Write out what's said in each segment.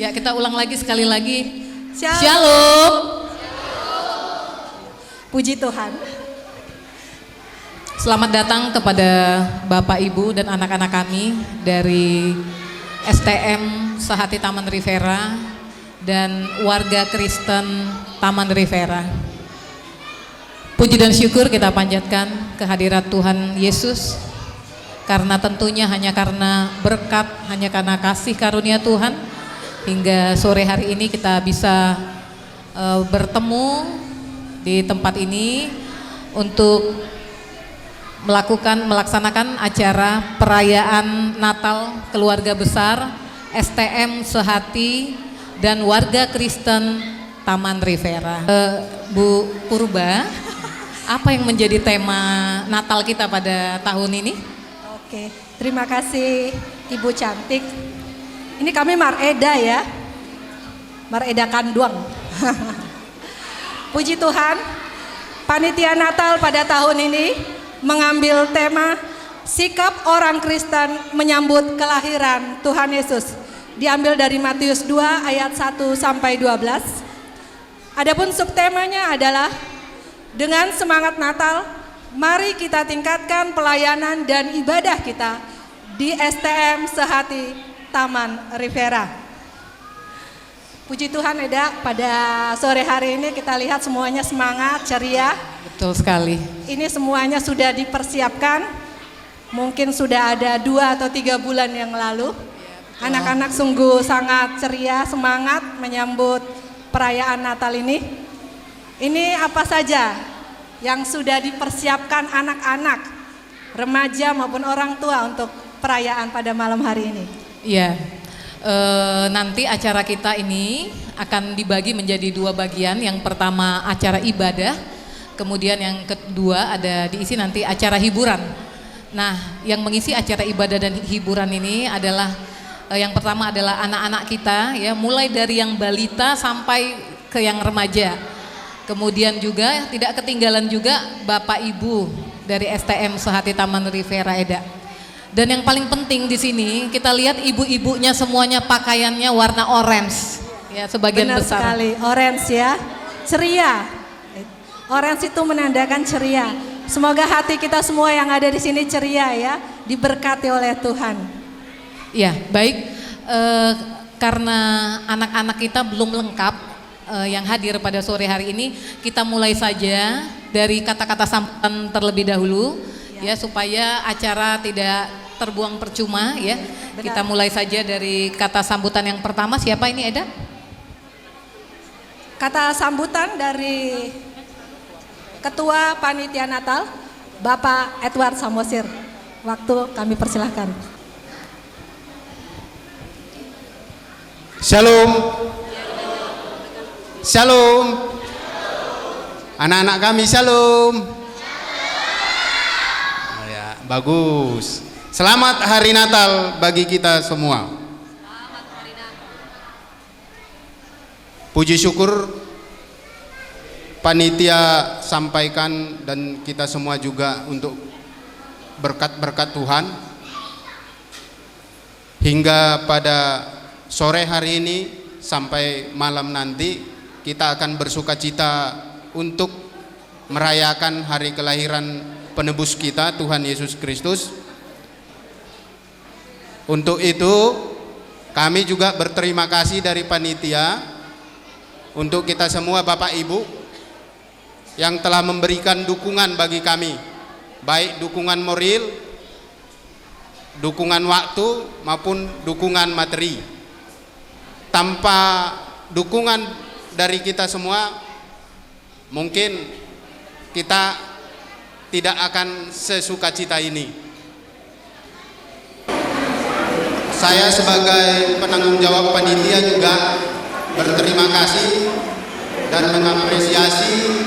Ya, kita ulang lagi sekali lagi. Shalom. Shalom. Puji Tuhan. Selamat datang kepada Bapak Ibu dan anak-anak kami dari STM Sehati Taman Rivera dan warga Kristen Taman Rivera. Puji dan syukur kita panjatkan kehadirat Tuhan Yesus, karena tentunya hanya karena berkat, hanya karena kasih karunia Tuhan, hingga sore hari ini kita bisa bertemu di tempat ini untuk melaksanakan acara perayaan Natal keluarga besar STM Sehati dan warga Kristen Taman Rivera. Bu Purba, apa yang menjadi tema Natal kita pada tahun ini? Oke, terima kasih Ibu cantik. Ini kami Mareda ya, Mareda Kanduang. Puji Tuhan, panitia Natal pada tahun ini mengambil tema sikap orang Kristen menyambut kelahiran Tuhan Yesus. Diambil dari Matius 2 ayat 1 sampai 12. Adapun subtemanya adalah dengan semangat Natal, mari kita tingkatkan pelayanan dan ibadah kita di STM Sehati Taman Rivera. Puji Tuhan Eda, pada sore hari ini kita lihat semuanya semangat, ceria. Betul sekali. Ini semuanya sudah dipersiapkan, mungkin sudah ada 2 atau 3 bulan yang lalu. Anak-anak sungguh sangat ceria, semangat menyambut perayaan Natal ini. Ini apa saja yang sudah dipersiapkan anak-anak, remaja maupun orang tua untuk perayaan pada malam hari ini? Iya, nanti acara kita ini akan dibagi menjadi 2 bagian. Yang pertama acara ibadah, kemudian yang kedua ada diisi nanti acara hiburan. Nah, yang mengisi acara ibadah dan hiburan ini adalah yang pertama adalah anak-anak kita ya, mulai dari yang balita sampai ke yang remaja. Kemudian juga tidak ketinggalan juga Bapak Ibu dari STM Sehati Taman Rivera Eda. Dan yang paling penting di sini kita lihat ibu-ibunya semuanya pakaiannya warna orange ya, sebagian Benar besar. sekali, orange ya, ceria. Orange itu menandakan ceria. Semoga hati kita semua yang ada di sini ceria ya, diberkati oleh Tuhan. Ya, baik, karena anak-anak kita belum lengkap yang hadir pada sore hari ini, kita mulai saja dari kata-kata sambutan terlebih dahulu ya, supaya acara tidak terbuang percuma ya. Benar. Kita mulai saja dari kata sambutan yang pertama. Siapa ini Eda? Kata sambutan dari Ketua Panitia Natal, Bapak Edward Samosir. Waktu kami persilahkan. Shalom. Shalom. Anak-anak kami shalom. Oh ya, bagus. Selamat hari Natal bagi kita semua. Puji syukur panitia sampaikan dan kita semua juga untuk berkat-berkat Tuhan. Hingga pada sore hari ini sampai malam nanti kita akan bersuka cita untuk merayakan hari kelahiran penebus kita Tuhan Yesus Kristus. Untuk itu kami juga berterima kasih dari panitia untuk kita semua Bapak Ibu yang telah memberikan dukungan bagi kami, baik dukungan moral, dukungan waktu maupun dukungan materi. Tanpa dukungan dari kita semua, mungkin kita tidak akan sesukacita ini. Saya sebagai penanggung jawab panitia juga berterima kasih dan mengapresiasi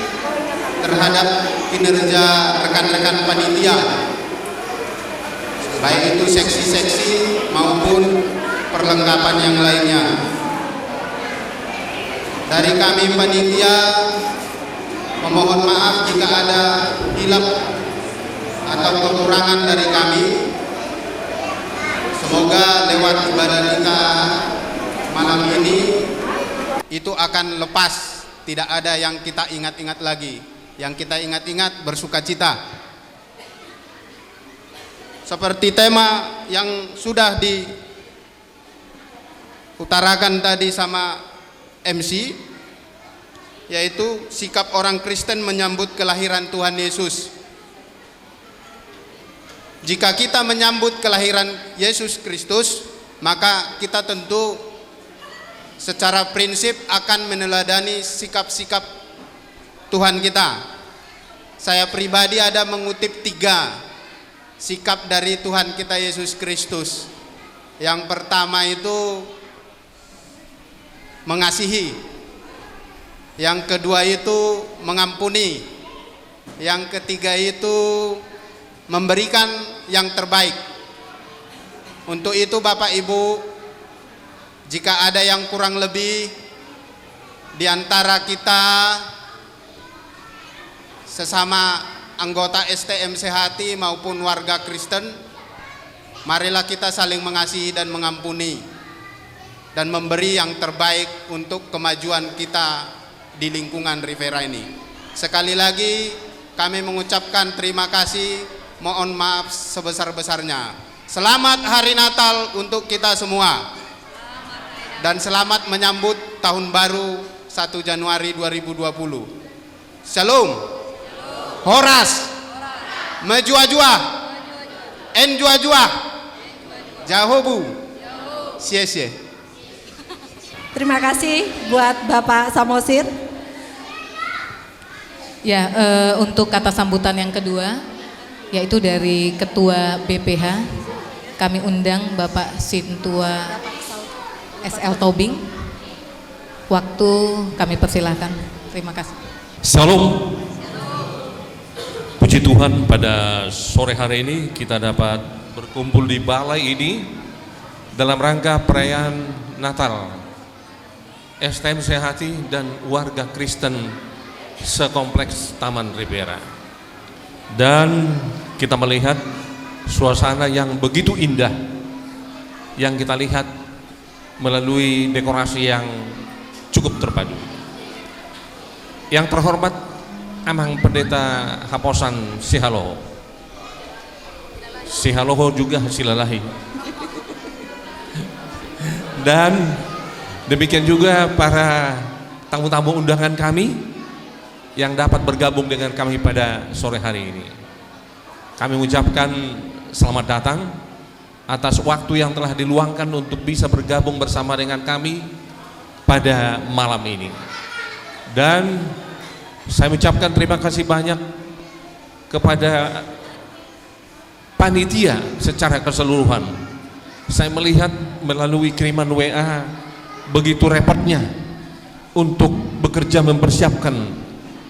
terhadap kinerja rekan-rekan panitia, baik itu seksi-seksi maupun perlengkapan yang lainnya. Dari kami panitia memohon maaf jika ada hilaf atau kekurangan dari kami. Semoga lewat ibadah kita malam ini itu akan lepas, tidak ada yang kita ingat-ingat lagi. Yang kita ingat-ingat bersukacita. Seperti tema yang sudah diutarakan tadi sama MC, yaitu sikap orang Kristen menyambut kelahiran Tuhan Yesus. Jika kita menyambut kelahiran Yesus Kristus, maka kita tentu secara prinsip akan meneladani sikap-sikap Tuhan kita. Saya pribadi ada mengutip 3 sikap dari Tuhan kita Yesus Kristus. Yang pertama itu mengasihi. Yang kedua itu mengampuni. Yang ketiga itu memberikan yang terbaik. Untuk itu Bapak Ibu, jika ada yang kurang lebih di antara kita sesama anggota STM Sehati maupun warga Kristen, marilah kita saling mengasihi dan mengampuni dan memberi yang terbaik untuk kemajuan kita di lingkungan Rivera ini. Sekali lagi kami mengucapkan terima kasih, mohon maaf sebesar-besarnya. Selamat Hari Natal untuk kita semua dan selamat menyambut tahun baru 1 Januari 2020. Shalom. Horas, menjua-jua, enjua-jua, jahobu, sia-sia. Terima kasih buat Bapak Samosir. Ya, untuk kata sambutan yang kedua, yaitu dari Ketua BPH, kami undang Bapak Sintua SL Tobing. Waktu kami persilahkan. Terima kasih. Salam. Puji Tuhan, pada sore hari ini kita dapat berkumpul di balai ini dalam rangka perayaan Natal STM Sehati dan warga Kristen sekompleks Taman Rivera. Dan kita melihat suasana yang begitu indah yang kita lihat melalui dekorasi yang cukup terpadu. Yang terhormat Amang Pendeta Haposan Sihaloho. Sihaloho juga silalahi. Dan demikian juga para tamu-tamu undangan kami yang dapat bergabung dengan kami pada sore hari ini. Kami mengucapkan selamat datang atas waktu yang telah diluangkan untuk bisa bergabung bersama dengan kami pada malam ini. Dan saya mengucapkan terima kasih banyak kepada panitia secara keseluruhan. Saya melihat melalui kiriman WA begitu repotnya untuk bekerja mempersiapkan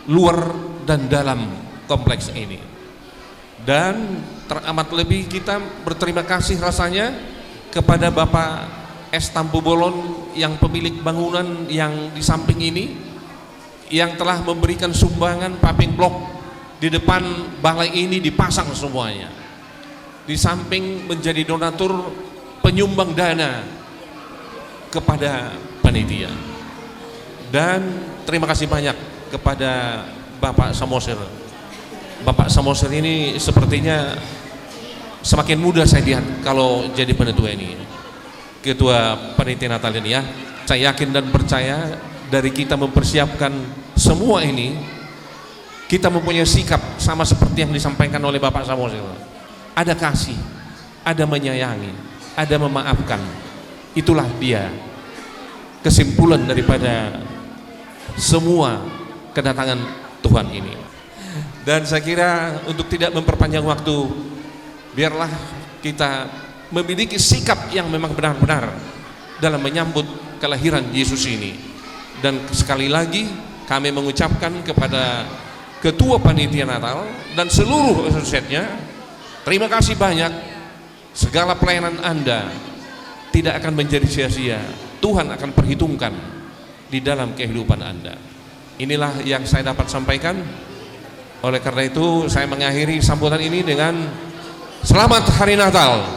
luar dan dalam kompleks ini. Dan teramat lebih kita berterima kasih rasanya kepada Bapak S. Tampu Bolon yang pemilik bangunan yang di samping ini, yang telah memberikan sumbangan paving block di depan balai ini dipasang semuanya. Di samping menjadi donatur penyumbang dana kepada panitia. Dan terima kasih banyak kepada Bapak Samosir. Bapak Samosir ini sepertinya semakin mudah saya lihat kalau jadi penentu ini, Ketua Panitia Natal ini ya. Saya yakin dan percaya dari kita mempersiapkan semua ini, kita mempunyai sikap sama seperti yang disampaikan oleh Bapak Samosir. Ada kasih, ada menyayangi, ada memaafkan. Itulah dia kesimpulan daripada semua kedatangan Tuhan ini. Dan saya kira untuk tidak memperpanjang waktu, biarlah kita memiliki sikap yang memang benar-benar dalam menyambut kelahiran Yesus ini. Dan sekali lagi kami mengucapkan kepada Ketua Panitia Natal dan seluruh asosiatnya, terima kasih banyak. Segala pelayanan Anda tidak akan menjadi sia-sia. Tuhan akan perhitungkan di dalam kehidupan Anda. Inilah yang saya dapat sampaikan. Oleh karena itu saya mengakhiri sambutan ini dengan selamat Hari Natal.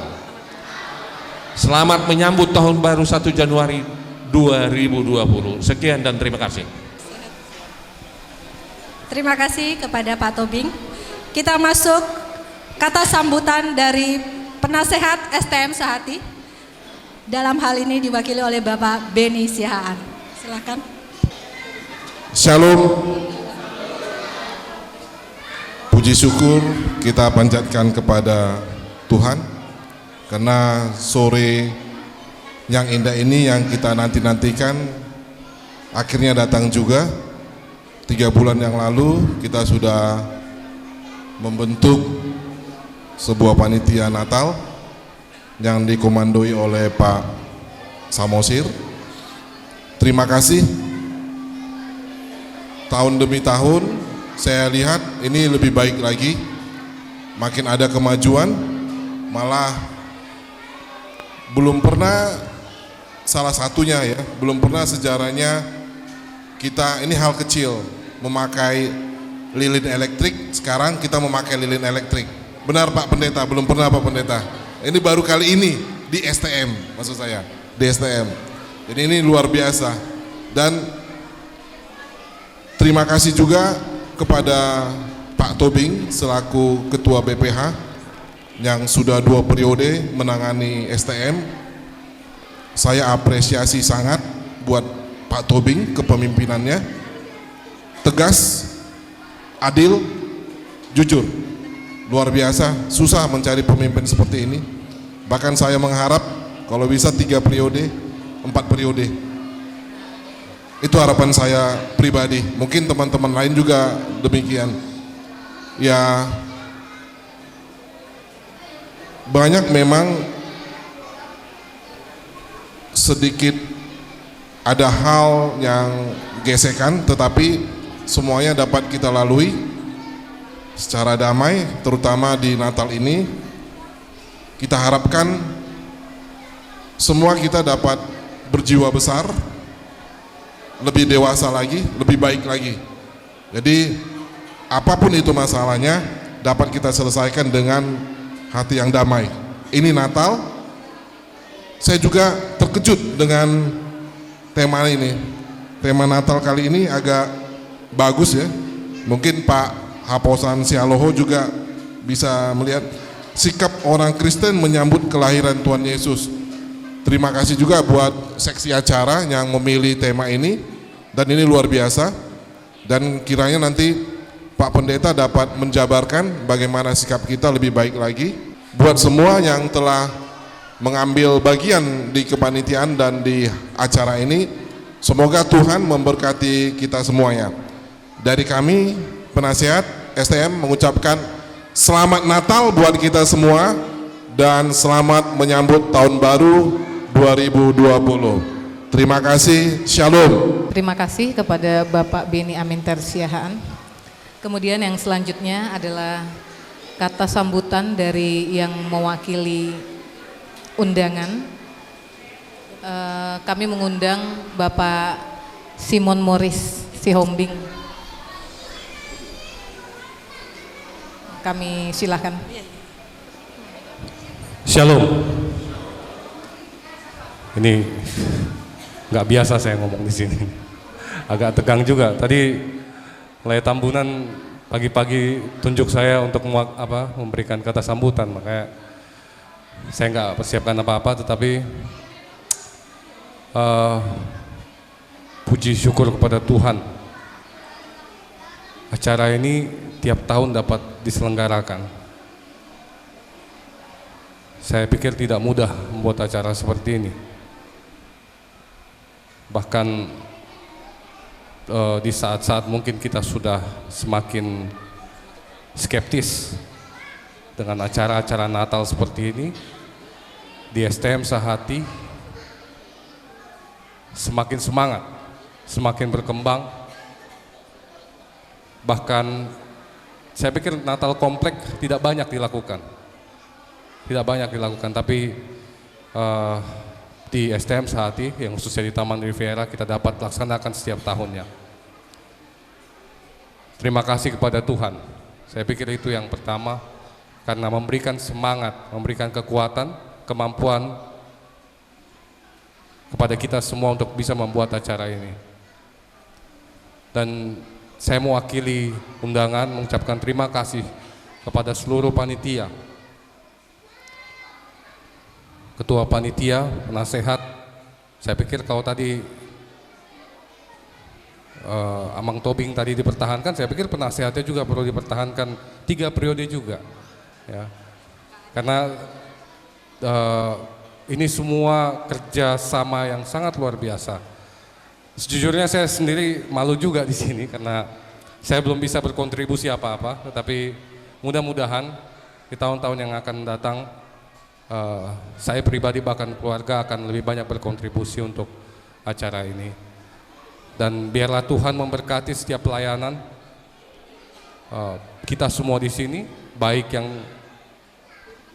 Selamat menyambut tahun baru 1 Januari 2020. Sekian dan terima kasih. Terima kasih kepada Pak Tobing. Kita masuk kata sambutan dari penasehat STM Sehati. Dalam hal ini diwakili oleh Bapak Beni Sihaan. Silakan. Shalom. Puji syukur kita panjatkan kepada Tuhan karena sore yang indah ini yang kita nanti-nantikan akhirnya datang juga. 3 bulan yang lalu kita sudah membentuk sebuah panitia Natal yang dikomandoi oleh Pak Samosir. Terima kasih. Tahun demi tahun saya lihat ini lebih baik lagi, makin ada kemajuan, malah belum pernah, salah satunya ya, belum pernah sejarahnya kita, ini hal kecil, memakai lilin elektrik, sekarang kita memakai lilin elektrik. Benar Pak Pendeta, belum pernah Pak Pendeta. Ini baru kali ini di STM, maksud saya, di STM. Jadi ini luar biasa. Dan terima kasih juga kepada Pak Tobing selaku Ketua BPH yang sudah 2 periode menangani STM. Saya apresiasi sangat buat Pak Tobing kepemimpinannya. Tegas, adil, jujur. Luar biasa, susah mencari pemimpin seperti ini. Bahkan saya mengharap kalau bisa 3 periode, 4 periode. Itu harapan saya pribadi, mungkin teman-teman lain juga demikian. Ya, banyak memang sedikit ada hal yang gesekan, tetapi semuanya dapat kita lalui secara damai, terutama di Natal ini. Kita harapkan semua kita dapat berjiwa besar, lebih dewasa lagi, lebih baik lagi. Jadi apapun itu masalahnya dapat kita selesaikan dengan hati yang damai. Ini Natal, saya juga terkejut dengan tema ini. Tema Natal kali ini agak bagus ya. Mungkin Pak Haposan Sialoho juga bisa melihat sikap orang Kristen menyambut kelahiran Tuhan Yesus. Terima kasih juga buat seksi acara yang memilih tema ini, dan ini luar biasa. Dan kiranya nanti Pak Pendeta dapat menjabarkan bagaimana sikap kita lebih baik lagi. Buat semua yang telah mengambil bagian di kepanitiaan dan di acara ini, semoga Tuhan memberkati kita semuanya. Dari kami penasehat STM mengucapkan selamat Natal buat kita semua dan selamat menyambut tahun baru 2020. Terima kasih, shalom. Terima kasih kepada Bapak Beni Aminter Siahaan. Kemudian yang selanjutnya adalah kata sambutan dari yang mewakili undangan. Kami mengundang Bapak Simon Morris Sihombing. Kami silakan. Shalom. Ini nggak biasa saya ngomong di sini, agak tegang juga. Tadi Laya Tambunan pagi-pagi tunjuk saya untuk memberikan kata sambutan, makanya saya nggak persiapkan apa-apa, tetapi puji syukur kepada Tuhan. Acara ini tiap tahun dapat diselenggarakan. Saya pikir tidak mudah membuat acara seperti ini. Bahkan di saat-saat mungkin kita sudah semakin skeptis dengan acara-acara Natal seperti ini, di STM Sehati semakin semangat, semakin berkembang. Bahkan saya pikir Natal komplek tidak banyak dilakukan, tapi di STM Sehati yang khususnya di Taman Riviera kita dapat laksanakan setiap tahunnya. Terima kasih kepada Tuhan. Saya pikir itu yang pertama, karena memberikan semangat, memberikan kekuatan, kemampuan kepada kita semua untuk bisa membuat acara ini. Dan saya mewakili undangan mengucapkan terima kasih kepada seluruh panitia, ketua panitia, penasehat. Saya pikir kalau tadi Amang Tobing tadi dipertahankan, saya pikir penasehatnya juga perlu dipertahankan 3 periode juga, ya. Karena ini semua kerjasama yang sangat luar biasa. Sejujurnya saya sendiri malu juga di sini karena saya belum bisa berkontribusi apa-apa, tetapi mudah-mudahan di tahun-tahun yang akan datang saya pribadi bahkan keluarga akan lebih banyak berkontribusi untuk acara ini. Dan biarlah Tuhan memberkati setiap pelayanan kita semua di sini, baik yang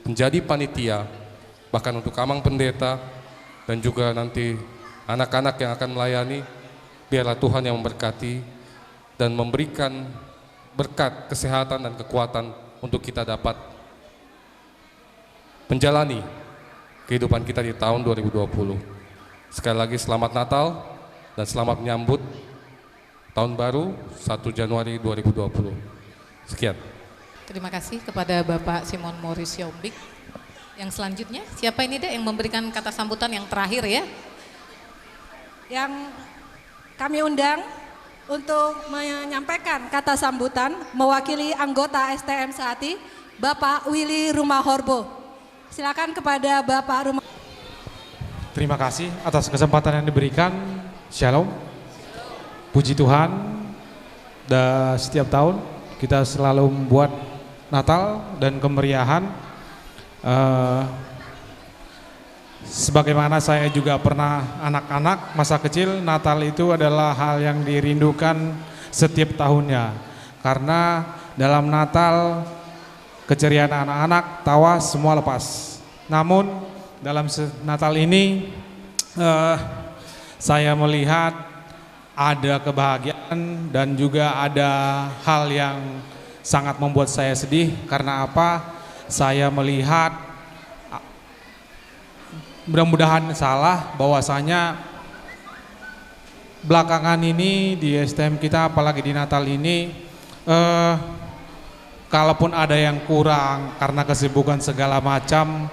menjadi panitia, bahkan untuk Amang Pendeta, dan juga nanti anak-anak yang akan melayani. Biarlah Tuhan yang memberkati dan memberikan berkat kesehatan dan kekuatan untuk kita dapat menjalani kehidupan kita di tahun 2020. Sekali lagi selamat Natal dan selamat menyambut tahun baru 1 Januari 2020. Sekian. Terima kasih kepada Bapak Simon Morris Yombik. Yang selanjutnya, siapa ini Dek yang memberikan kata sambutan yang terakhir ya? Yang kami undang untuk menyampaikan kata sambutan mewakili anggota STM Sehati, Bapak Willy Rumahorbo. Silakan kepada Bapak Rumah. Terima kasih atas kesempatan yang diberikan. Shalom. Puji Tuhan. Dan setiap tahun kita selalu membuat Natal dan kemeriahan. Sebagaimana saya juga pernah anak-anak masa kecil, Natal itu adalah hal yang dirindukan setiap tahunnya. Karena dalam Natal keceriaan anak-anak, tawa semua lepas. Namun dalam Natal ini saya melihat ada kebahagiaan dan juga ada hal yang sangat membuat saya sedih. Karena apa? Saya melihat, mudah-mudahan salah, bahwasanya belakangan ini di STM kita, apalagi di Natal ini, kalaupun ada yang kurang karena kesibukan segala macam,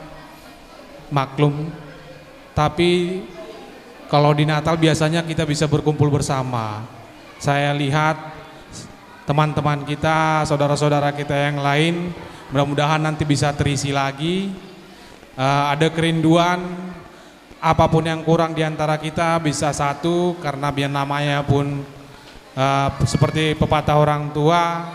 maklum. Tapi kalau di Natal biasanya kita bisa berkumpul bersama. Saya lihat teman-teman kita, saudara-saudara kita yang lain, mudah-mudahan nanti bisa terisi lagi. Ada kerinduan, apapun yang kurang di antara kita bisa satu, karena biar namanya pun seperti pepatah orang tua,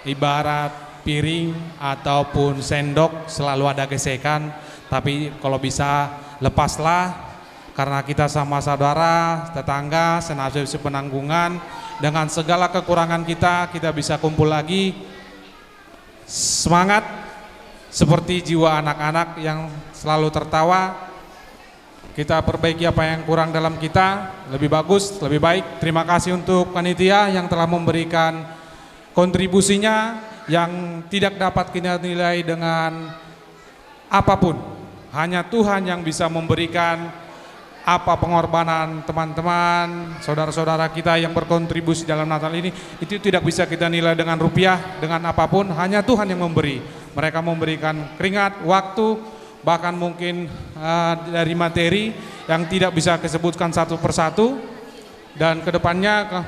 ibarat piring ataupun sendok selalu ada gesekan, tapi kalau bisa lepaslah, karena kita sama saudara, tetangga, senasib sepenanggungan, dengan segala kekurangan kita bisa kumpul lagi. Semangat seperti jiwa anak-anak yang selalu tertawa. Kita perbaiki apa yang kurang dalam kita, lebih bagus, lebih baik. Terima kasih untuk panitia yang telah memberikan kontribusinya yang tidak dapat kita nilai dengan apapun. Hanya Tuhan yang bisa memberikan apa pengorbanan teman-teman, saudara-saudara kita yang berkontribusi dalam Natal ini, itu tidak bisa kita nilai dengan rupiah, dengan apapun. Hanya Tuhan yang memberi. Mereka memberikan keringat, waktu, bahkan mungkin dari materi yang tidak bisa disebutkan satu persatu. Dan kedepannya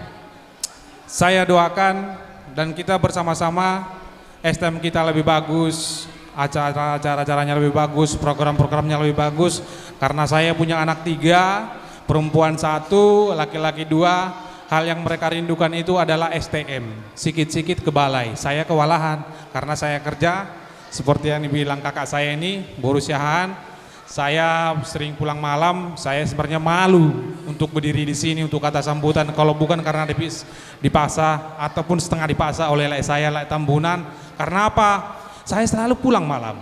saya doakan dan kita bersama-sama STM kita lebih bagus, acaranya lebih bagus, program-programnya lebih bagus. Karena saya punya anak 3, perempuan 1, laki-laki 2. Hal yang mereka rindukan itu adalah STM. Sikit-sikit ke balai. Saya kewalahan karena saya kerja seperti yang dibilang kakak saya ini, Borusiahan. Saya sering pulang malam. Saya sebenarnya malu untuk berdiri di sini untuk kata sambutan. Kalau bukan karena dipaksa ataupun setengah dipaksa oleh saya, Tambunan. Karena apa? Saya selalu pulang malam,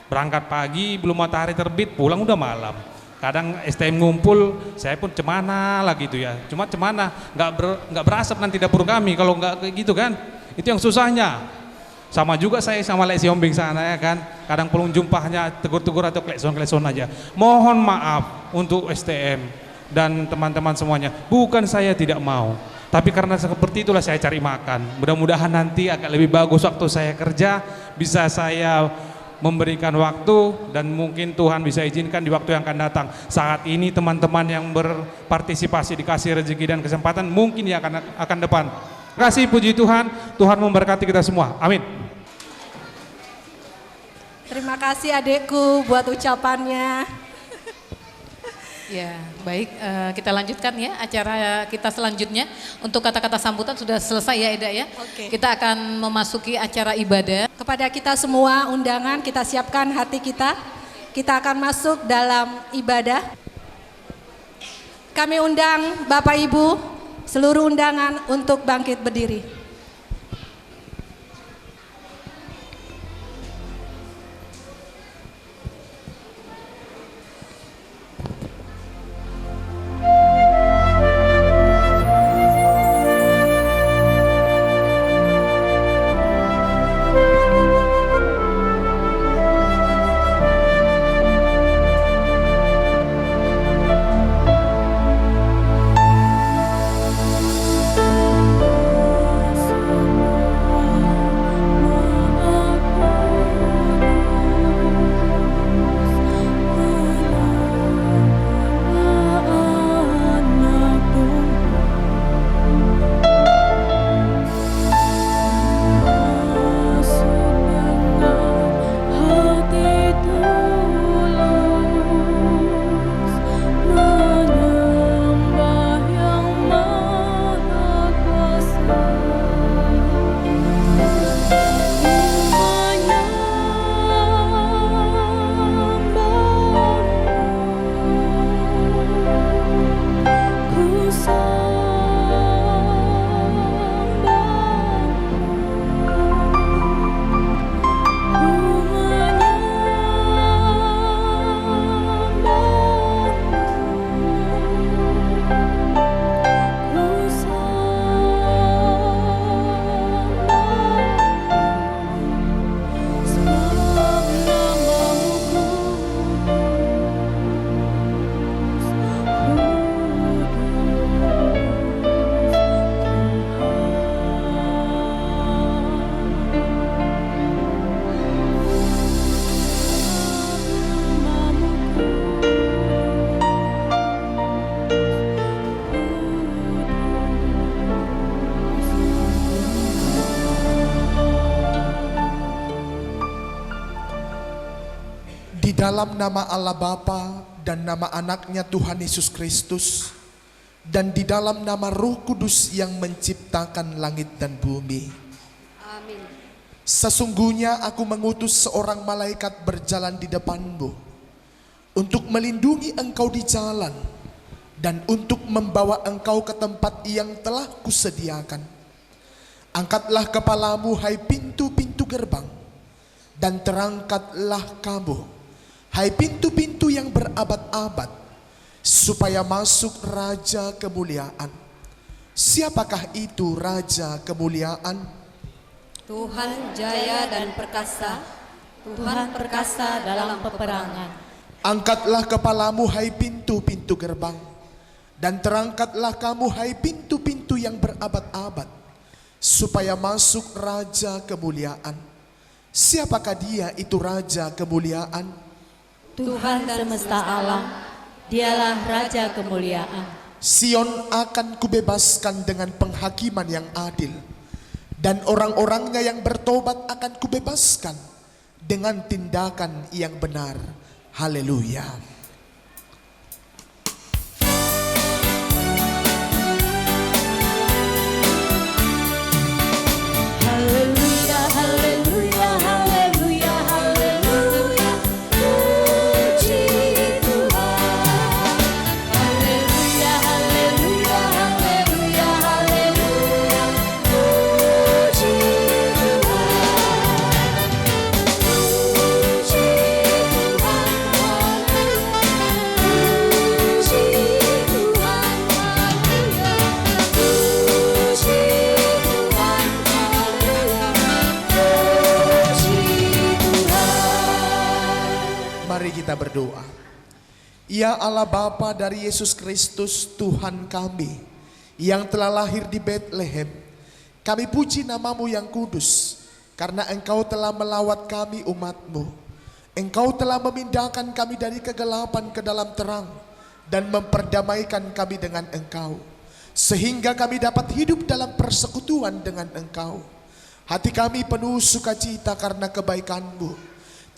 berangkat pagi belum matahari terbit, pulang udah malam. Kadang STM ngumpul, saya pun cemana lah gitu ya. Cuma cemana, nggak berasap nanti dapur kami kalau nggak kayak gitu kan. Itu yang susahnya. Sama juga saya sama Lek Siombing sana ya kan. Kadang pelung jumpahnya tegur-tegur atau klekson aja. Mohon maaf untuk STM. dan teman-teman semuanya. Bukan saya tidak mau, tapi karena seperti itulah saya cari makan. Mudah-mudahan nanti agak lebih bagus waktu saya kerja, bisa saya memberikan waktu, dan mungkin Tuhan bisa izinkan di waktu yang akan datang. Saat ini teman-teman yang berpartisipasi dikasih rezeki dan kesempatan, mungkin ya akan depan. Terima kasih, puji Tuhan. Tuhan memberkati kita semua. Amin. Terima kasih adekku buat ucapannya. Ya, baik, kita lanjutkan ya acara kita selanjutnya. Untuk kata-kata sambutan sudah selesai ya Eda ya. Oke. Kita akan memasuki acara ibadah. Kepada kita semua undangan, kita siapkan hati kita. Kita akan masuk dalam ibadah. Kami undang Bapak Ibu, seluruh undangan untuk bangkit berdiri. Dalam nama Allah Bapa dan nama anaknya Tuhan Yesus Kristus, dan di dalam nama Roh Kudus yang menciptakan langit dan bumi. Amin. Sesungguhnya aku mengutus seorang malaikat berjalan di depanmu untuk melindungi engkau di jalan dan untuk membawa engkau ke tempat yang telah kusediakan. Angkatlah kepalamu hai pintu-pintu gerbang, dan terangkatlah kamu hai pintu-pintu yang berabad-abad, supaya masuk Raja Kemuliaan. Siapakah itu Raja Kemuliaan? Tuhan jaya dan perkasa, Tuhan perkasa dalam peperangan. Angkatlah kepalamu hai pintu-pintu gerbang, dan terangkatlah kamu hai pintu-pintu yang berabad-abad, supaya masuk Raja Kemuliaan. Siapakah dia itu Raja Kemuliaan? Tuhan semesta alam, dialah Raja Kemuliaan. Sion akan kubebaskan dengan penghakiman yang adil, dan orang-orangnya yang bertobat akan kubebaskan dengan tindakan yang benar. Haleluya. Haleluya, Ya Allah Bapa dari Yesus Kristus Tuhan kami yang telah lahir di Betlehem, kami puji namamu yang kudus karena Engkau telah melawat kami umatmu. Engkau telah memindahkan kami dari kegelapan ke dalam terang dan memperdamaikan kami dengan Engkau, sehingga kami dapat hidup dalam persekutuan dengan Engkau. Hati kami penuh sukacita karena kebaikan-Mu.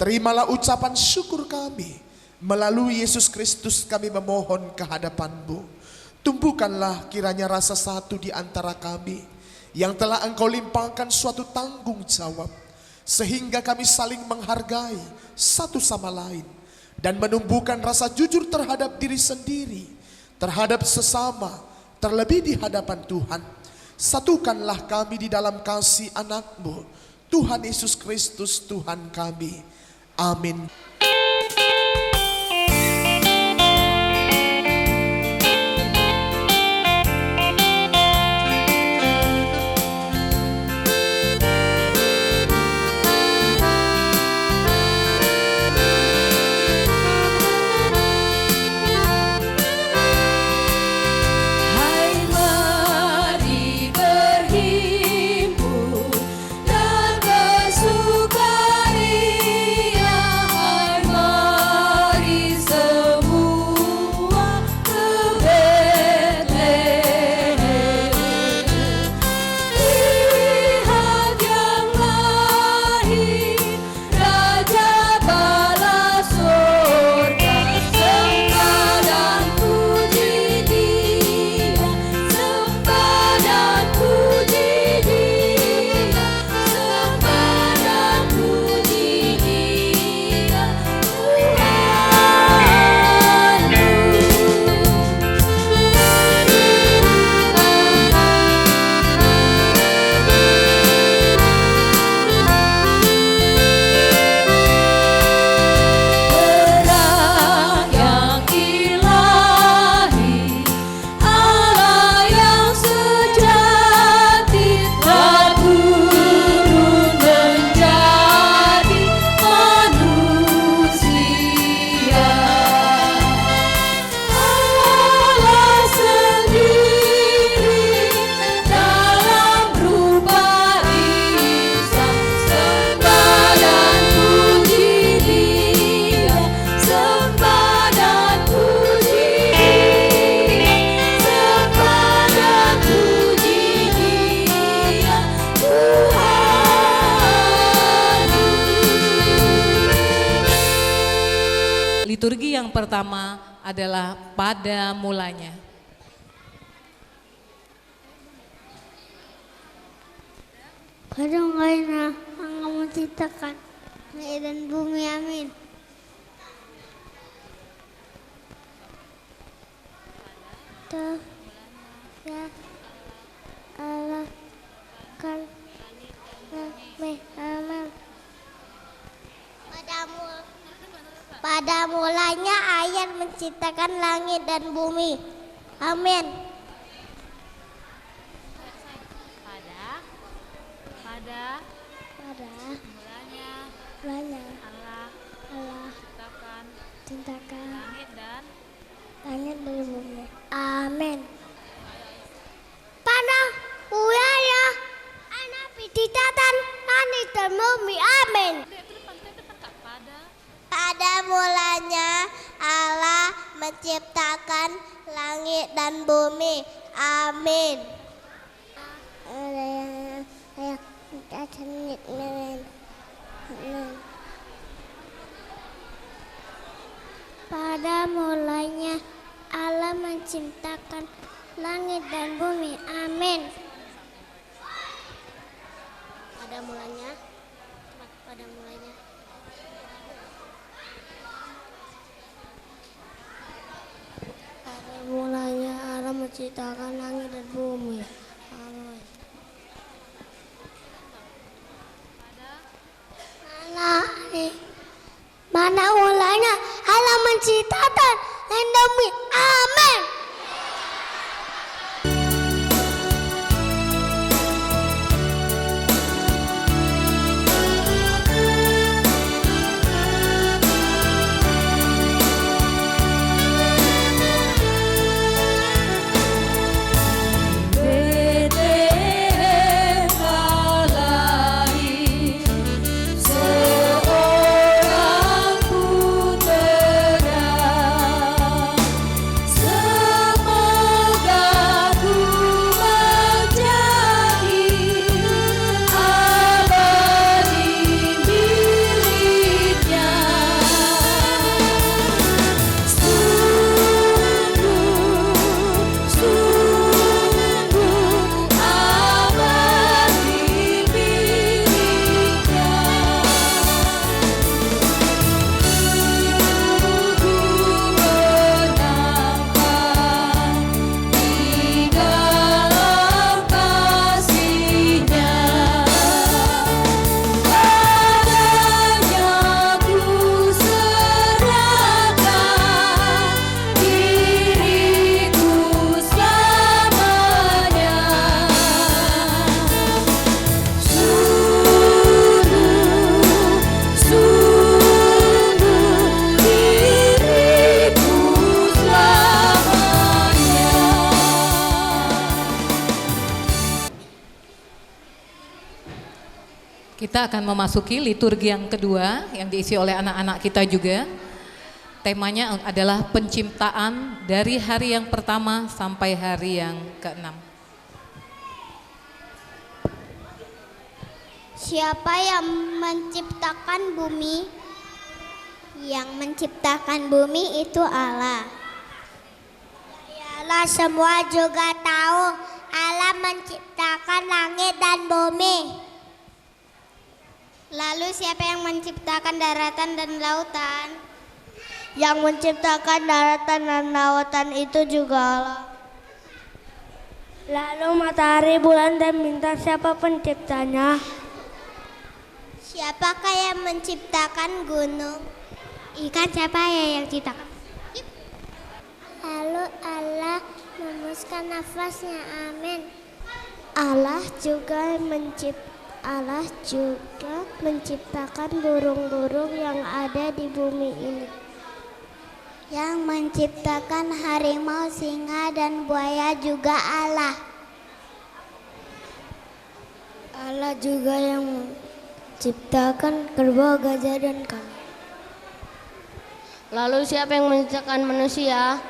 Terimalah ucapan syukur kami. Melalui Yesus Kristus kami memohon kehadapan-Mu. Tumbuhkanlah kiranya rasa satu di antara kami yang telah Engkau limpahkan suatu tanggung jawab, sehingga kami saling menghargai satu sama lain dan menumbuhkan rasa jujur terhadap diri sendiri, terhadap sesama, terlebih di hadapan Tuhan. Satukanlah kami di dalam kasih anak-Mu, Tuhan Yesus Kristus Tuhan kami. Amin. Liturgi yang pertama adalah pada mulanya. Pada mulanya Engkau menciptakan langit dan bumi, amin. Ya Allah kan amin. Pada mulanya ayat menciptakan langit dan bumi. Amin. Pada mulanya Allah ciptakan langit dan bumi. Amin. Pada mulanya anak menciptakan langit dan bumi. Amin. Pada mulanya Allah menciptakan langit dan bumi. Amin. Pada mulanya Allah menciptakan langit dan bumi. Amin. Pada mulanya Allah menciptakan langit dan bumi. Amin. Mana mulanya Allah menciptakan langit dan bumi. Amin. Kita akan memasuki liturgi yang kedua yang diisi oleh anak-anak kita juga. Temanya adalah penciptaan dari hari yang pertama sampai hari yang ke-6. Siapa yang menciptakan bumi? Yang menciptakan bumi itu Allah. Allah semua juga tahu Allah menciptakan langit dan bumi. Lalu siapa yang menciptakan daratan dan lautan? Yang menciptakan daratan dan lautan itu juga Allah. Lalu matahari, bulan, dan bintang siapa penciptanya? Siapakah yang menciptakan gunung? Ikan siapa yang ciptakan? Lalu Allah memuskan nafasnya, amin. Allah juga menciptakan burung-burung yang ada di bumi ini. Yang menciptakan harimau, singa, dan buaya juga Allah. Allah juga yang menciptakan kerbau, gajah, dan kambing. Lalu siapa yang menciptakan manusia?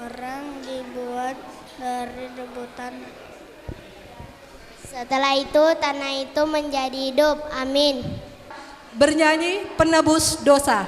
Orang dibuat dari debu tanah. Setelah itu tanah itu menjadi hidup, amin. Bernyanyi penebus dosa.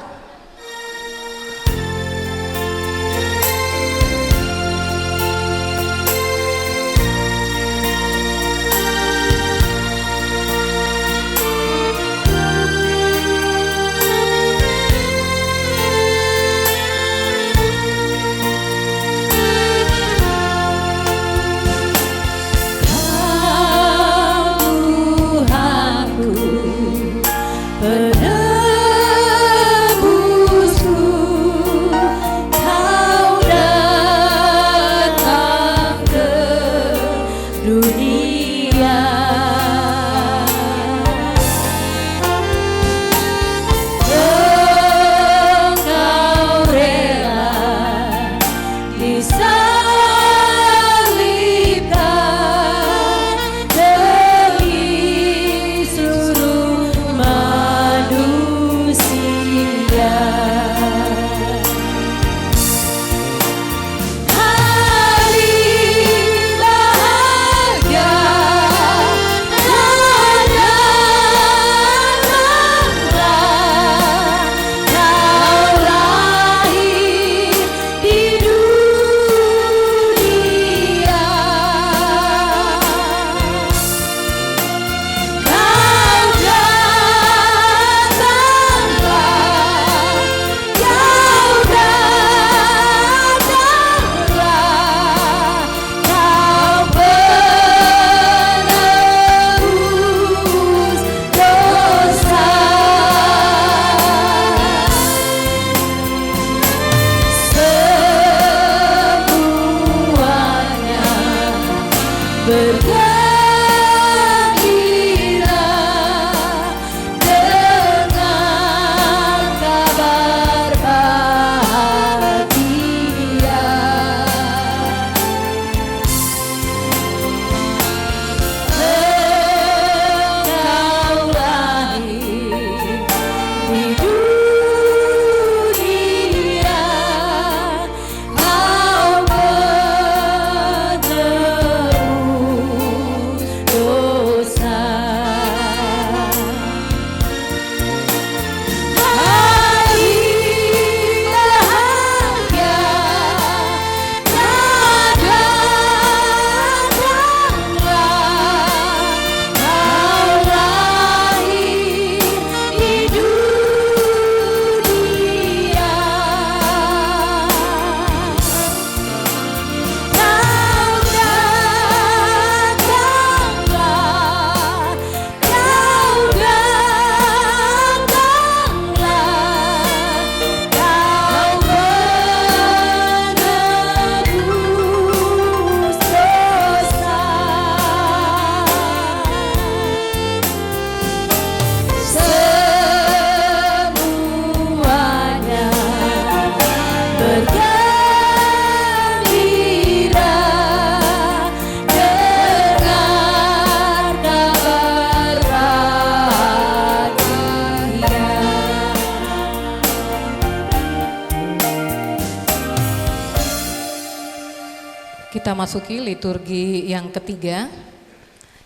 Kita masuki liturgi yang ketiga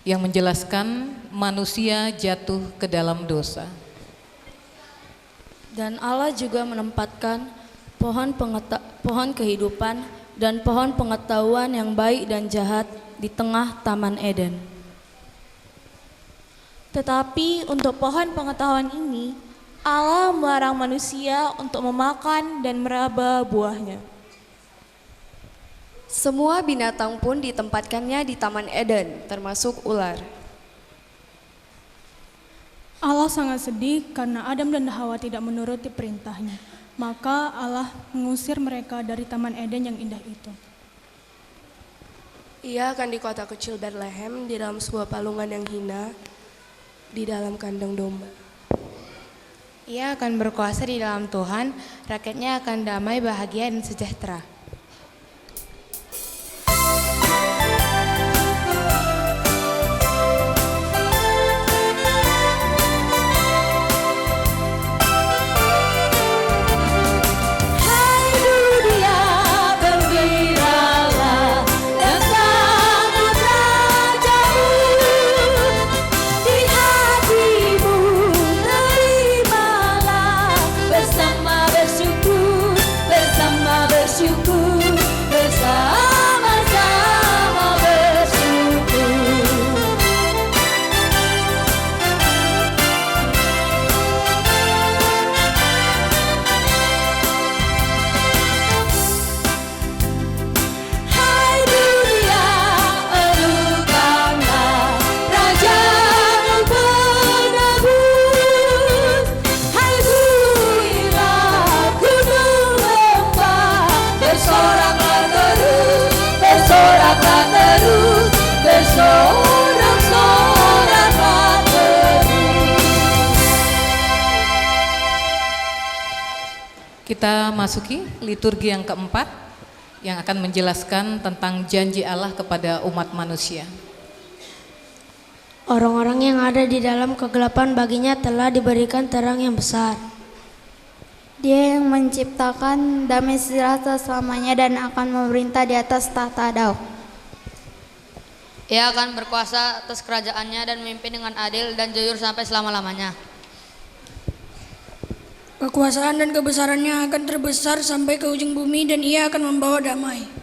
yang menjelaskan manusia jatuh ke dalam dosa. Dan Allah juga menempatkan pohon kehidupan dan pohon pengetahuan yang baik dan jahat di tengah Taman Eden. Tetapi untuk pohon pengetahuan ini, Allah melarang manusia untuk memakan dan meraba buahnya. Semua binatang pun ditempatkannya di Taman Eden, termasuk ular. Allah sangat sedih karena Adam dan Hawa tidak menuruti perintahnya. Maka Allah mengusir mereka dari Taman Eden yang indah itu. Ia akan di kota kecil Bethlehem, di dalam sebuah palungan yang hina, di dalam kandang domba. Ia akan berkuasa di dalam Tuhan, rakyatnya akan damai, bahagia, dan sejahtera. Kita masuki liturgi yang keempat yang akan menjelaskan tentang janji Allah kepada umat manusia. Orang-orang yang ada di dalam kegelapan baginya telah diberikan terang yang besar. Dia yang menciptakan damai sejahtera selamanya dan akan memerintah di atas tahta Daud. Ia akan berkuasa atas kerajaannya dan memimpin dengan adil dan jujur sampai selama-lamanya. Kekuasaan dan kebesarannya akan terbesar sampai ke ujung bumi dan ia akan membawa damai.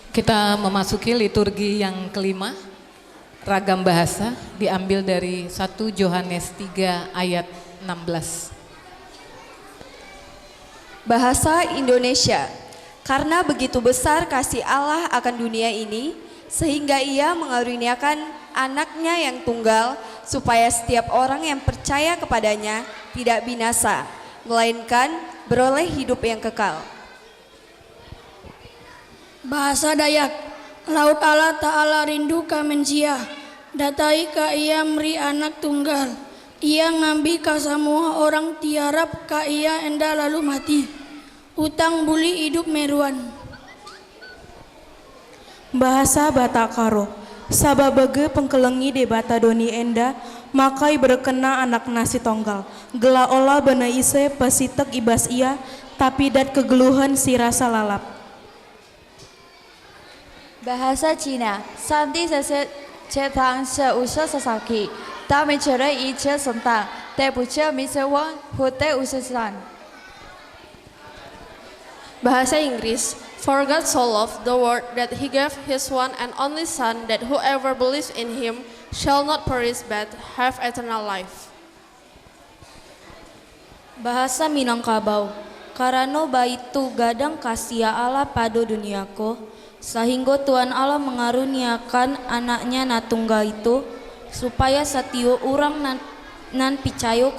Kita memasuki liturgi yang kelima, ragam bahasa, diambil dari 1 Yohanes 3 ayat 16. Bahasa Indonesia. Karena begitu besar kasih Allah akan dunia ini, sehingga Ia mengaruniakan anaknya yang tunggal, supaya setiap orang yang percaya kepadanya tidak binasa, melainkan beroleh hidup yang kekal. Bahasa Dayak, laut Allah ta'ala rindu ka mensia, datai ka ia meri anak tunggal, ia ngambi ka semua orang tiarap ka ia enda lalu mati, utang buli hidup meruan. Bahasa Batakaro, sababege pengkelengi de bata doni enda, makai berkena anak nasi tonggal, gela olah bena ise pasitek ibas ia, tapi dat kegeluhan si rasa lalap. Bahasa Cina, santi sese cetang se usa sasaki, ta mencere ice sentang, te puce misewang hute usesan. Bahasa Inggris, for God so loved the world that he gave his one and only Son, that whoever believes in him shall not perish but have eternal life. Bahasa Minangkabau, karano baitu gadang kasia Allah pada duniako, sehingga Tuhan Allah mengaruniakan anaknya na tunggal itu, supaya setiap orang nan picayo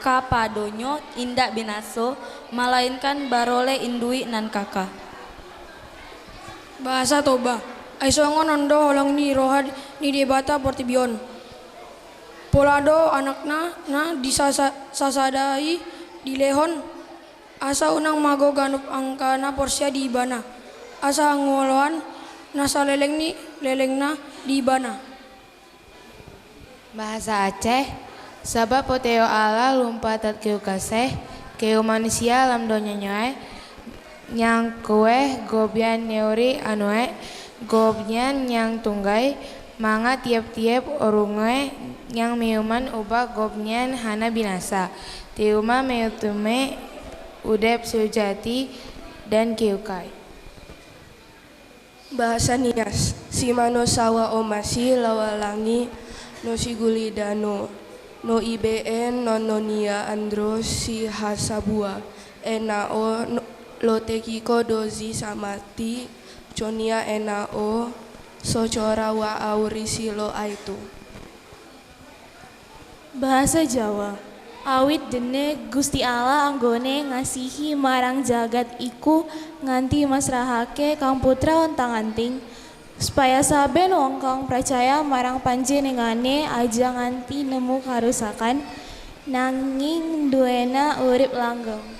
kapadonyo indak binaso, melainkan barole indui nan kakak. Bahasa Toba, aisongon ondo holang ni rohad ni debata portibion. Polado anakna na disasadai di lehon, asa unang mago ganup angkana porsia di ibana. Asa ngoloan nasa leleng ni lelengna di ibana. Bahasa Aceh, sabab poteo Allah lumpatat keu kaseh, keu manusia lam donya nyoe, nyang kue gobian neuri anue, gobian nyang tunggai, manga tiap-tiap orungue, nyang miuman ubah gobian hana binasa, tiuma meutume udep sujati dan kiukai. Bahasa Nias, si mano sawa omasi lawalangi no siguli dano no ibn nononia andro si hasabua enao lotekiko dozi samati conia enao socora wa aurisi lo aitu. Bahasa Jawa, awit dene Gusti Allah anggone ngasihi marang jagat iku nganti masrahake Kang Putra ontang anting, supaya saben wong kang percaya marang panjenengane aja nganti nemu karusakan, nanging duwena urip langgeng.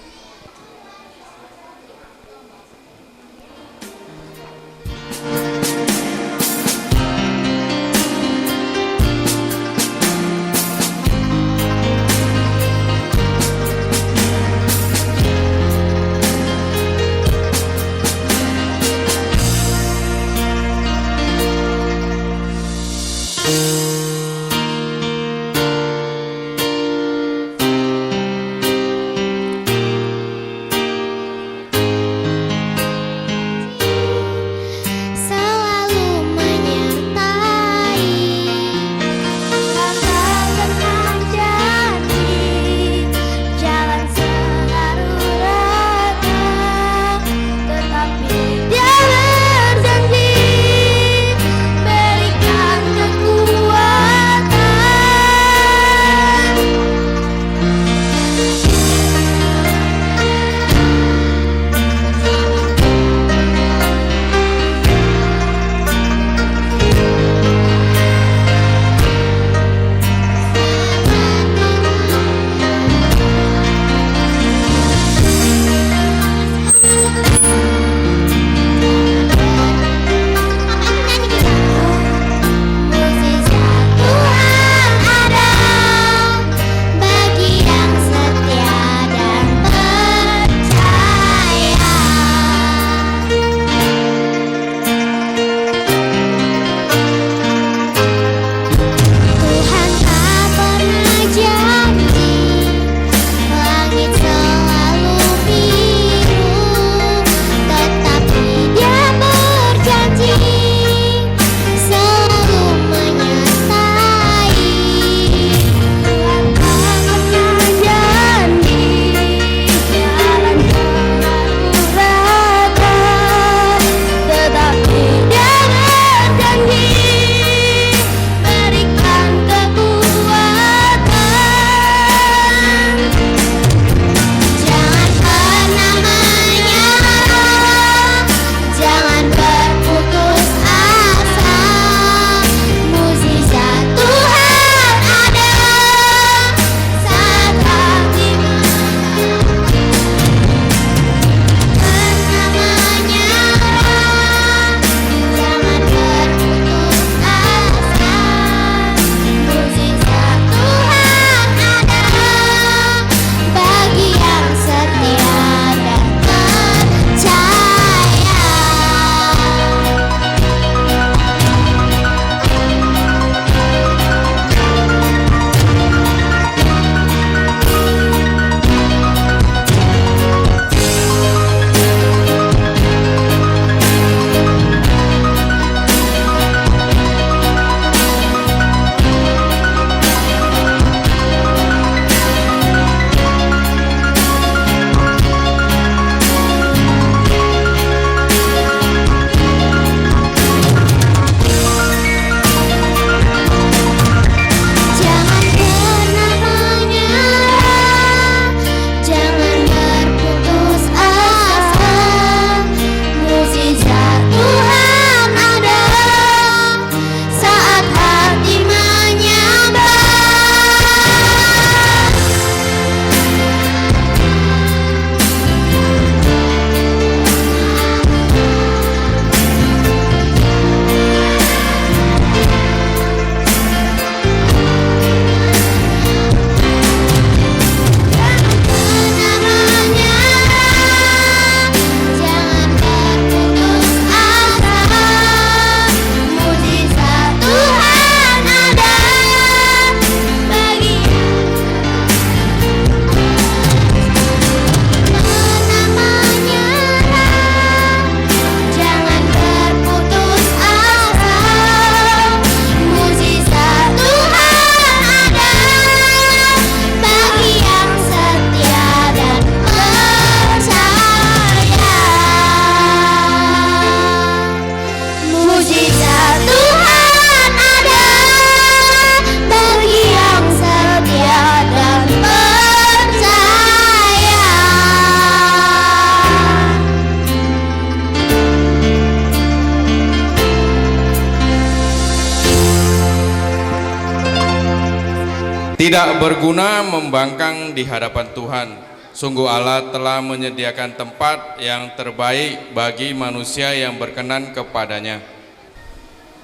tidak berguna membangkang di hadapan Tuhan. Sungguh Allah telah menyediakan tempat yang terbaik bagi manusia yang berkenan kepadanya.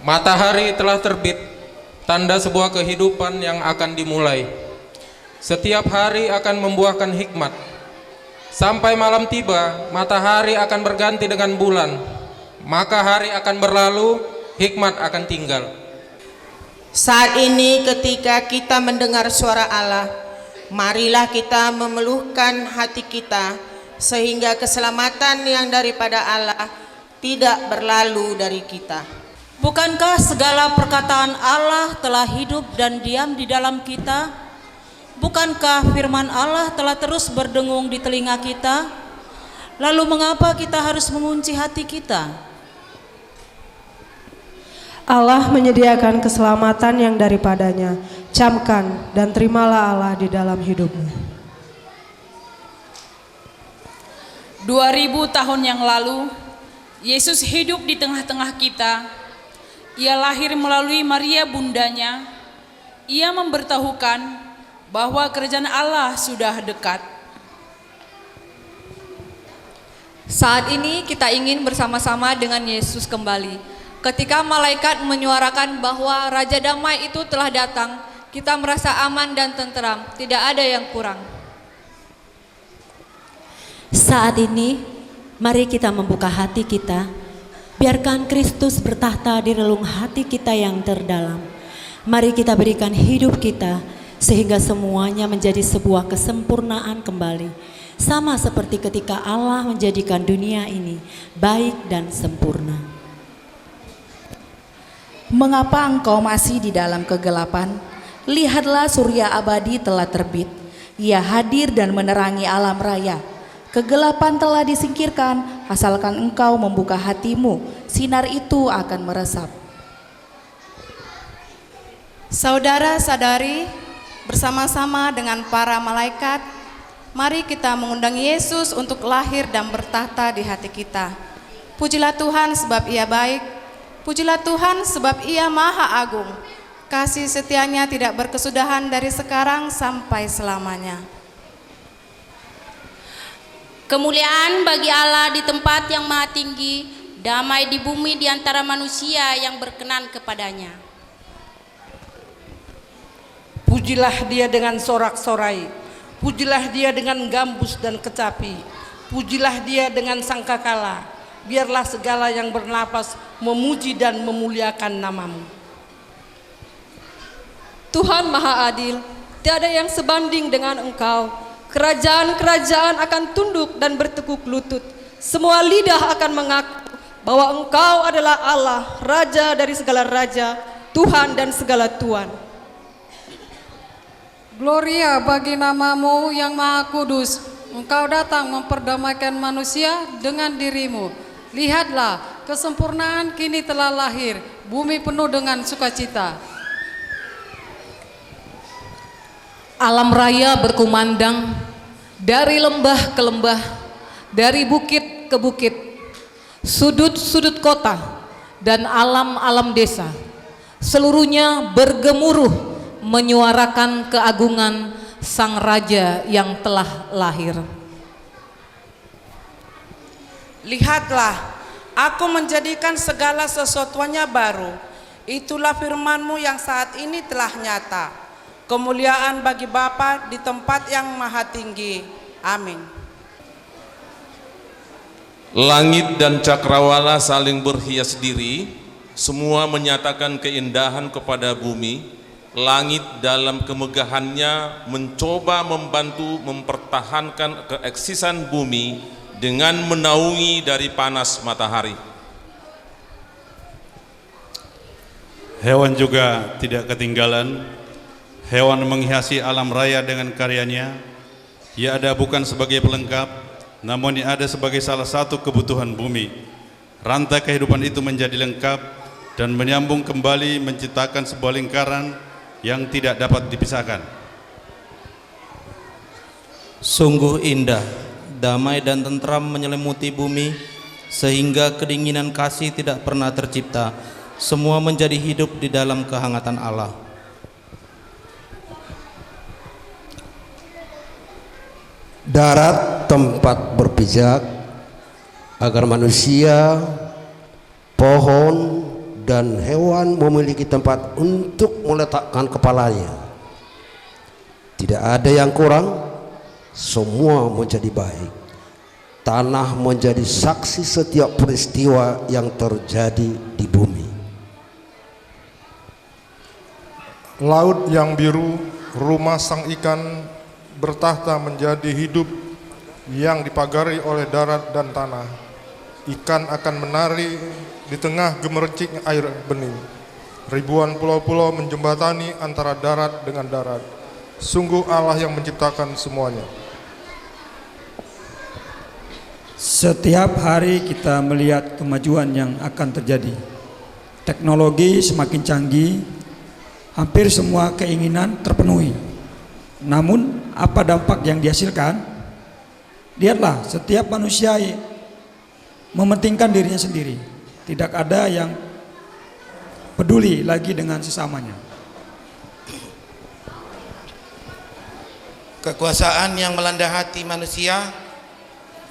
Matahari telah terbit, tanda sebuah kehidupan yang akan dimulai. Setiap hari akan membuahkan hikmat. Sampai malam tiba, matahari akan berganti dengan bulan. Maka hari akan berlalu, hikmat akan tinggal. Saat ini ketika kita mendengar suara Allah, marilah kita memeluhkan hati kita sehingga keselamatan yang daripada Allah tidak berlalu dari kita. Bukankah segala perkataan Allah telah hidup dan diam di dalam kita? Bukankah firman Allah telah terus berdengung di telinga kita? Lalu mengapa kita harus mengunci hati kita? Allah menyediakan keselamatan yang daripadanya. Camkan dan terimalah Allah di dalam hidupmu. 2000 tahun yang lalu, Yesus hidup di tengah-tengah kita. Ia lahir melalui Maria bundanya. Ia memberitahukan bahwa kerajaan Allah sudah dekat. Saat ini kita ingin bersama-sama dengan Yesus kembali. Ketika malaikat menyuarakan bahwa Raja Damai itu telah datang, kita merasa aman dan tenteram, tidak ada yang kurang. Saat ini, mari kita membuka hati kita, biarkan Kristus bertahta di relung hati kita yang terdalam. Mari kita berikan hidup kita, sehingga semuanya menjadi sebuah kesempurnaan kembali. Sama seperti ketika Allah menjadikan dunia ini baik dan sempurna. Mengapa engkau masih di dalam kegelapan? Lihatlah surya abadi telah terbit. Ia hadir dan menerangi alam raya. Kegelapan telah disingkirkan, asalkan engkau membuka hatimu, sinar itu akan meresap. Saudara-saudari, bersama-sama dengan para malaikat, mari kita mengundang Yesus untuk lahir dan bertahta di hati kita. Pujilah Tuhan sebab Ia baik. Pujilah Tuhan sebab Ia Maha Agung. Kasih setianya tidak berkesudahan dari sekarang sampai selamanya. Kemuliaan bagi Allah di tempat yang maha tinggi, damai di bumi di antara manusia yang berkenan kepadanya. Pujilah Dia dengan sorak-sorai, pujilah Dia dengan gambus dan kecapi, pujilah Dia dengan sangkakala. Biarlah segala yang bernapas memuji dan memuliakan nama-Mu. Tuhan Maha Adil, tiada yang sebanding dengan Engkau. Kerajaan-kerajaan akan tunduk dan bertekuk lutut. Semua lidah akan mengaku bahwa Engkau adalah Allah, Raja dari segala raja, Tuhan dan segala Tuan. Gloria bagi nama-Mu yang Maha Kudus. Engkau datang memperdamaikan manusia dengan diri-Mu. Lihatlah, kesempurnaan kini telah lahir, bumi penuh dengan sukacita. Alam raya berkumandang, dari lembah ke lembah, dari bukit ke bukit, sudut-sudut kota, dan alam-alam desa. Seluruhnya bergemuruh menyuarakan keagungan Sang Raja yang telah lahir. Lihatlah, aku menjadikan segala sesuatunya baru. Itulah firman-Mu yang saat ini telah nyata. Kemuliaan bagi Bapa di tempat yang maha tinggi. Amin. Langit dan cakrawala saling berhias diri, semua menyatakan keindahan kepada bumi. Langit dalam kemegahannya mencoba membantu mempertahankan keeksisan bumi dengan menaungi dari panas matahari. Hewan juga tidak ketinggalan. Hewan menghiasi alam raya dengan karyanya. Ia ada bukan sebagai pelengkap, namun ia ada sebagai salah satu kebutuhan bumi. Rantai kehidupan itu menjadi lengkap dan menyambung kembali menciptakan sebuah lingkaran yang tidak dapat dipisahkan. Sungguh indah, damai dan tentram menyelimuti bumi, sehingga kedinginan kasih tidak pernah tercipta. Semua menjadi hidup di dalam kehangatan Allah. darat tempat berpijak, agar manusia, pohon, dan hewan memiliki tempat untuk meletakkan kepalanya. Tidak ada yang kurang, semua menjadi baik. Tanah menjadi saksi setiap peristiwa yang terjadi di bumi. Laut yang biru, rumah sang ikan, bertahta menjadi hidup yang dipagari oleh darat dan tanah. Ikan akan menari di tengah gemericik air bening. Ribuan pulau-pulau menjembatani antara darat dengan darat. Sungguh Allah yang menciptakan semuanya. Setiap hari kita melihat kemajuan yang akan terjadi. Teknologi semakin canggih, hampir semua keinginan terpenuhi. Namun apa dampak yang dihasilkan? Lihatlah, setiap manusia mementingkan dirinya sendiri. Tidak ada yang peduli lagi dengan sesamanya. Kekuasaan yang melanda hati manusia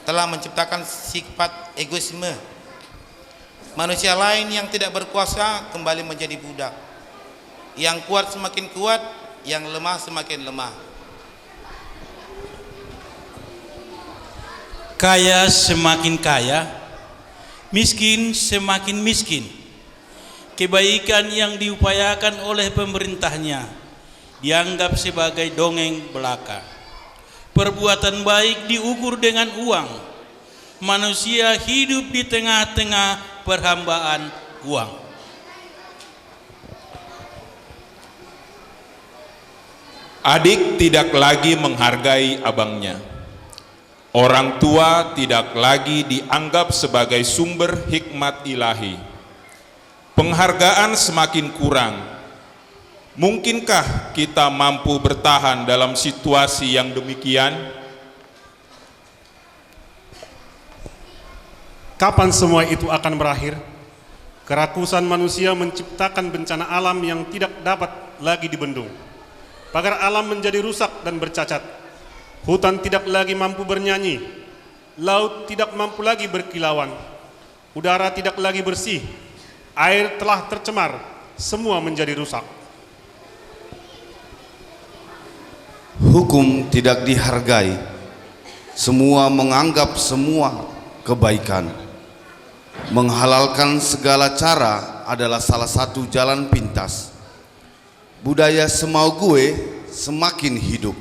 telah menciptakan sifat egoisme. Manusia lain yang tidak berkuasa kembali menjadi budak. Yang kuat semakin kuat, yang lemah semakin lemah. Kaya semakin kaya, miskin semakin miskin. Kebaikan yang diupayakan oleh pemerintahnya dianggap sebagai dongeng belaka. Perbuatan baik diukur dengan uang. Manusia hidup di tengah-tengah perhambaan uang. Adik tidak lagi menghargai abangnya. Orang tua tidak lagi dianggap sebagai sumber hikmat ilahi. Penghargaan semakin kurang. Mungkinkah kita mampu bertahan dalam situasi yang demikian? Kapan semua itu akan berakhir? Kerakusan manusia menciptakan bencana alam yang tidak dapat lagi dibendung. Pagar alam menjadi rusak dan bercacat. Hutan tidak lagi mampu bernyanyi. Laut tidak mampu lagi berkilauan. Udara tidak lagi bersih. Air telah tercemar. Semua menjadi rusak. Hukum tidak dihargai. Semua menganggap semua kebaikan. Menghalalkan segala cara adalah salah satu jalan pintas. Budaya semau gue semakin hidup.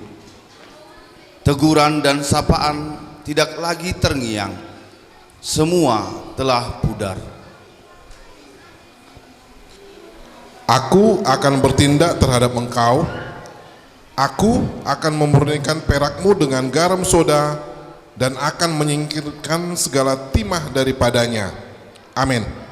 Teguran dan sapaan tidak lagi terngiang. Semua telah pudar. Aku akan bertindak terhadap engkau. Aku akan memurnikan perakmu dengan garam soda dan akan menyingkirkan segala timah daripadanya. Amin.